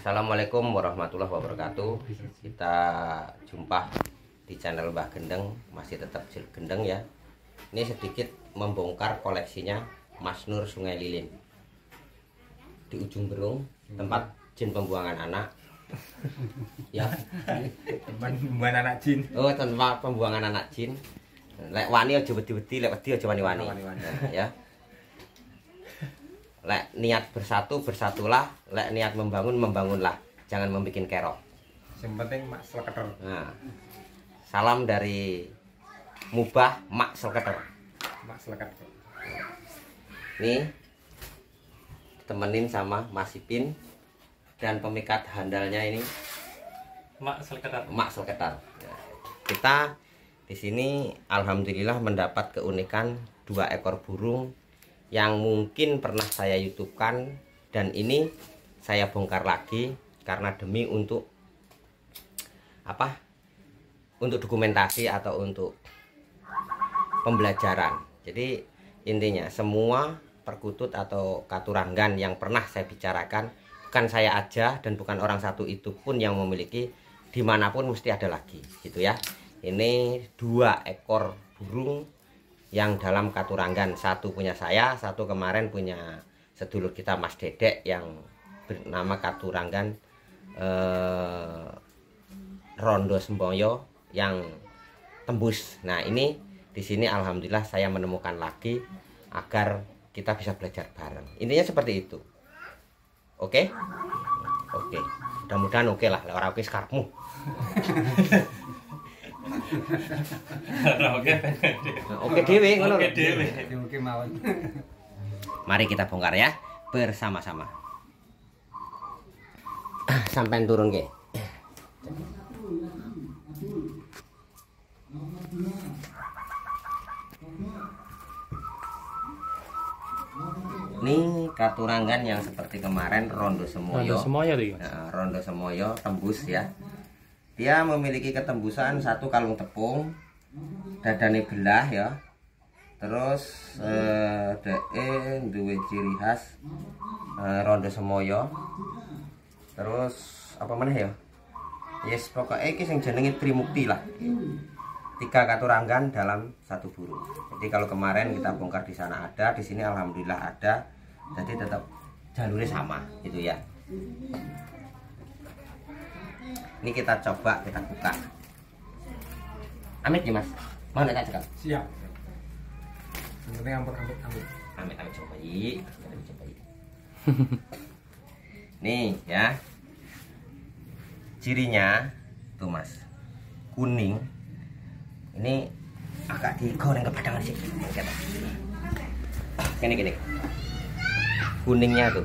Assalamualaikum warahmatullahi wabarakatuh. Kita jumpa di channel Mbah Gendeng, masih tetap Gendeng ya. Ini sedikit membongkar koleksinya Mas Nur Sungai Lilin di ujung Berung, tempat jin pembuangan anak. Ya, tempat pembuangan anak jin. Oh, tempat pembuangan anak jin. Lek wani aja wedi-wedi, lek wedi aja wani-wani. Ya. Lek niat bersatu, bersatulah. Lek niat membangun, membangunlah. Jangan membuat kerok. Yang penting mak selketer. Nah, salam dari Mubah Mak Selketer. Mak selketer. Nih, temenin sama Mas Ipin dan pemikat handalnya ini Mak selketer. Mak Selketer. Nah, kita di sini alhamdulillah mendapat keunikan 2 ekor burung yang mungkin pernah saya YouTube-kan, dan ini saya bongkar lagi karena demi untuk apa? Untuk dokumentasi atau untuk pembelajaran. Jadi intinya semua perkutut atau katuranggan yang pernah saya bicarakan, bukan saya aja dan bukan orang satu itu pun yang memiliki, dimanapun mesti ada lagi gitu ya. Ini 2 ekor burung yang dalam katuranggan, satu punya saya, satu kemarin punya sedulur kita Mas Dedek yang bernama katuranggan Rondo Semboyo yang tembus. Nah, ini di sini alhamdulillah saya menemukan lagi agar kita bisa belajar bareng. Intinya seperti itu. Oke? Oke. Mudah-mudahan oke lah, orang oke sekarmu. Oke dewe ngono. Oke dewe. Oke mawon. Mari kita bongkar ya bersama-sama. Sampai turun ke. Ini katuranggan yang seperti kemarin Rondo Semoyo. Rondo Semoyo tuh. Nah, Rondo Semoyo tembus ya. Dia memiliki ketembusan 1 kalung tepung, dadane belah ya. Terus duwe ciri khas Rondo Semoyo. Terus apa meneh ya? Yes, pokoknya iki sing jenenge Trimukti lah. 3 katuranggan dalam 1 burung. Jadi kalau kemarin kita bongkar di sana ada, di sini alhamdulillah ada. Jadi tetap jalurnya sama gitu ya. Ini kita coba, kita buka. Amit ya Mas, mana tak cekal? Siap. Sebenarnya ampun. Amit coba yi. Nih ya, cirinya tuh Mas, kuning. Ini agak digoreng ke padangan sih. Gini. Kuningnya tuh,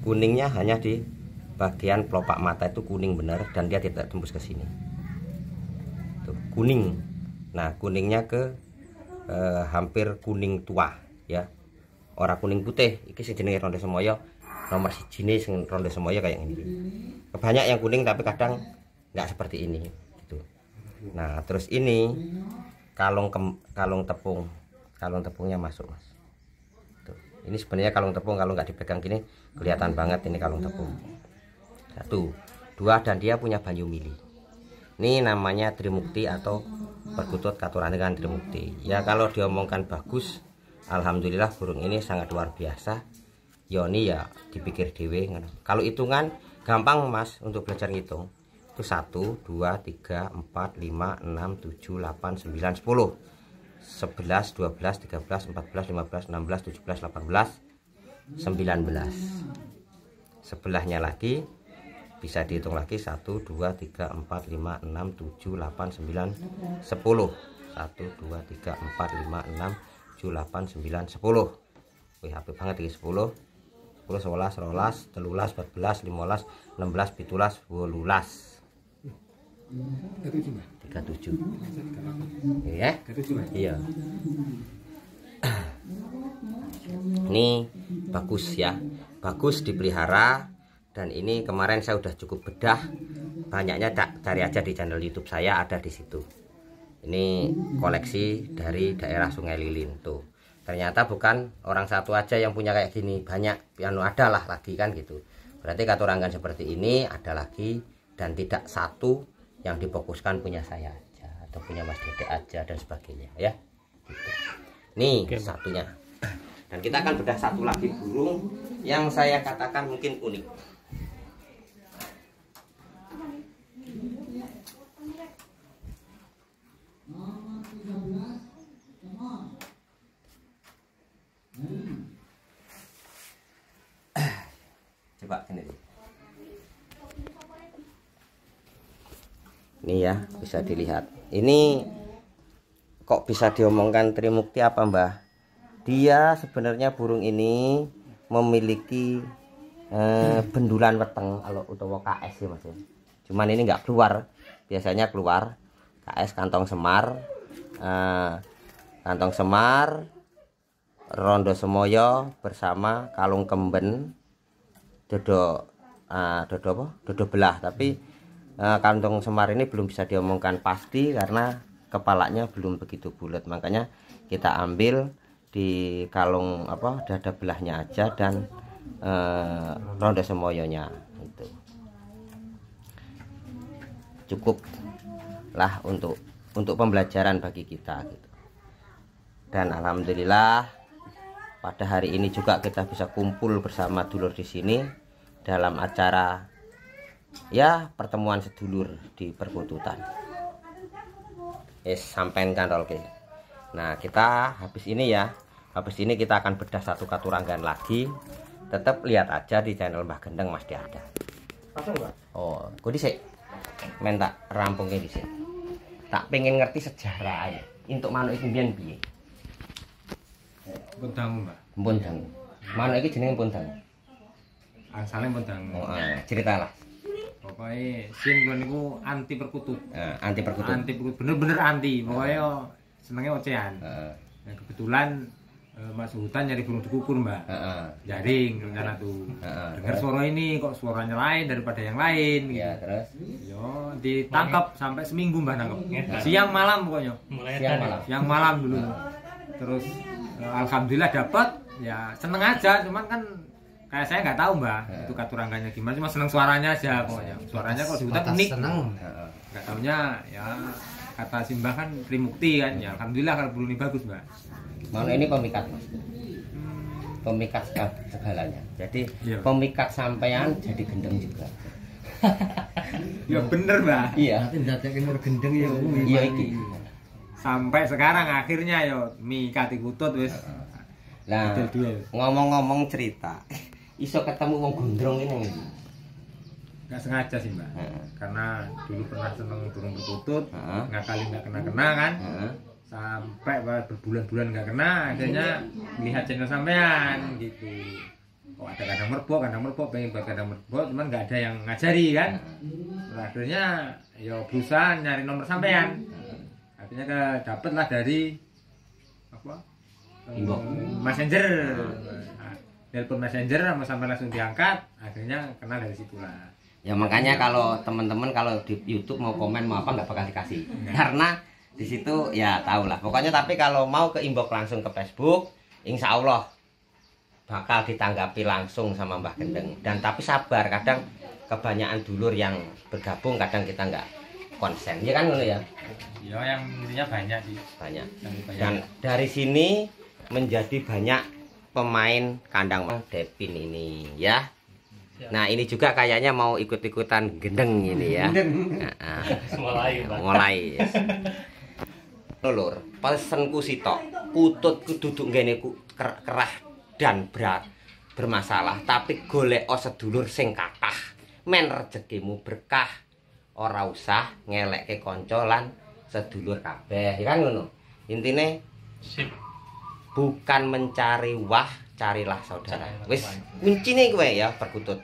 kuningnya hanya di bagian pelopak mata itu kuning benar, dan dia tidak tembus ke sini. Tuh, kuning. Nah, kuningnya ke hampir kuning tua ya. Orang kuning putih. Iki sing jenenge Rondo Semoyo. Nomor 1 sing Rondo Semoyo kayak ini. Banyak yang kuning tapi kadang nggak seperti ini gitu. Nah, terus ini kalung tepung. Kalung tepungnya masuk, Mas. Tuh. Ini sebenarnya kalung tepung, kalau nggak dipegang gini kelihatan banget ini kalung tepung. 1, 2, dan dia punya banyu mili. Ini namanya Trimukti atau perkutut katuranggan Trimukti. Ya kalau diomongkan bagus, alhamdulillah burung ini sangat luar biasa. Yoni ya dipikir dewe. Kalau hitungan gampang Mas untuk belajar ngitung. Itu 1, 2, 3, 4, 5, 6, 7, 8, 9, 10, 11, 12, 13, 14, 15, 16, 17, 18, 19. Sebelahnya lagi bisa dihitung lagi 1, 2, 3, 4, 5, 6, 7, 8, 9, 10. 1, 2, 3, 4, 5, 6, 7, 8, 9, 10. Wih, apik banget ini 10, 11, 12, 13, 14, 15, 16, 17, 18. 37. Ya? Iya. Ini bagus ya. Bagus dipelihara. Dan ini kemarin saya udah cukup bedah, banyaknya cari aja di channel YouTube saya, ada di situ. Ini koleksi dari daerah Sungai Lilin tuh. Ternyata bukan orang satu aja yang punya kayak gini, banyak yang ada lah lagi kan gitu. Berarti katurangan seperti ini ada lagi, dan tidak satu yang difokuskan punya saya aja atau punya Mas Dede aja dan sebagainya ya gitu. Nih satunya. Dan kita akan bedah satu lagi burung yang saya katakan mungkin unik. Coba ini. Ini ya, bisa dilihat. Ini kok bisa diomongkan Trimukti apa, Mbah? Dia sebenarnya burung ini memiliki bendulan weteng kalau utawa KS ya, Mas. Cuman ini nggak keluar. Biasanya keluar KS kantong semar, rondo semoyo bersama kalung kemben, dodo belah. Tapi kantong semar ini belum bisa diomongkan pasti karena kepalanya belum begitu bulat, makanya kita ambil di kalung dada belahnya aja dan rondo semoyonya itu cukup lah untuk pembelajaran bagi kita gitu. Dan alhamdulillah pada hari ini juga kita bisa kumpul bersama dulur di sini dalam acara ya pertemuan sedulur di perkututan. Sampein kan Rolke. Nah, kita habis ini kita akan bedah satu katuranggan lagi. Tetap lihat aja di channel Mbah Gendeng Mas ada. Oh, kok dhisik. Men tak rampungke dhisik. Tak pengen ngerti sejarah aja. Untuk manuk iki mbiyen piye? Pun dangu, Mbak. Pun dangu. Manuk iki jenenge pun dangu. Asalnya pun dangu. Oh, ceritalah. Pokoknya sin gue niku anti perkutut. Anti perkutut. Bener-bener anti. Pokoknya senengnya ocehan. Nah, kebetulan masuk hutan nyari burung dikukur, Mbak. Jaring rencana tuh. Dengar suara ini kok suaranya lain daripada yang lain. Iya, gitu. terus? Yo ditangkap sampai seminggu, Mbak, nangkep. Siang malam pokoknya. Siang malam dulu. Terus alhamdulillah dapat. Ya seneng aja, cuman kan kayak saya nggak tahu, Mbak, itu katurangannya gimana, cuma seneng suaranya aja pokoknya. Suaranya kok di hutan unik. Nggak taunya ya kata Simbah kan Trimukti kan, ya alhamdulillah kalau burung ini bagus, Mbak. Manuk ini pemikat, Mas. Pemikat segalanya. Jadi pemikat sampean jadi gendeng juga. Ya bener, Mbak. Iya. Gendeng ya. Iya iki. Sampai sekarang akhirnya yo mikat ikutut wis. Nah, ngomong-ngomong cerita, iso ketemu wong gondrong ini. Nggak sengaja sih, Mbak. Karena dulu pernah seneng burung perkutut, ngakali nggak kena kan. Sampai berbulan-bulan nggak kena, akhirnya lihat channel sampean gitu. Oh, ada kandang merbok, pengen buat kandang merbok, cuman nggak ada yang ngajari kan. Akhirnya yo berusaha nyari nomor sampean. Akhirnya dapet lah dari Messenger. Telepon Messenger sampai langsung diangkat, akhirnya kenal dari situlah. Ya makanya kalau teman-teman kalau di YouTube mau komen mau apa nggak bakal dikasih. Karena di situ ya tau lah. Pokoknya tapi kalau mau ke inbox langsung ke Facebook, insya Allah bakal ditanggapi langsung sama Mbah Gendeng. Dan tapi sabar, kadang kebanyakan dulur yang bergabung kadang kita nggak konsen. Ya kan ya? Ya yang intinya banyak sih. Banyak. Dan dari sini menjadi banyak pemain kandang Depin ini ya. Nah ini juga kayaknya mau ikut-ikutan gendeng ini ya. Mulai. Lur, pesenku sitok, kututku duduk ngene ku kerah dan berat bermasalah, tapi golek sedulur sing kathah. Men rezekimu berkah. Ora usah ngelekke kanca lan sedulur kabeh, ya kan ngono. Intine bukan mencari wah, carilah saudara. Wis kuncine kowe ya perkutut.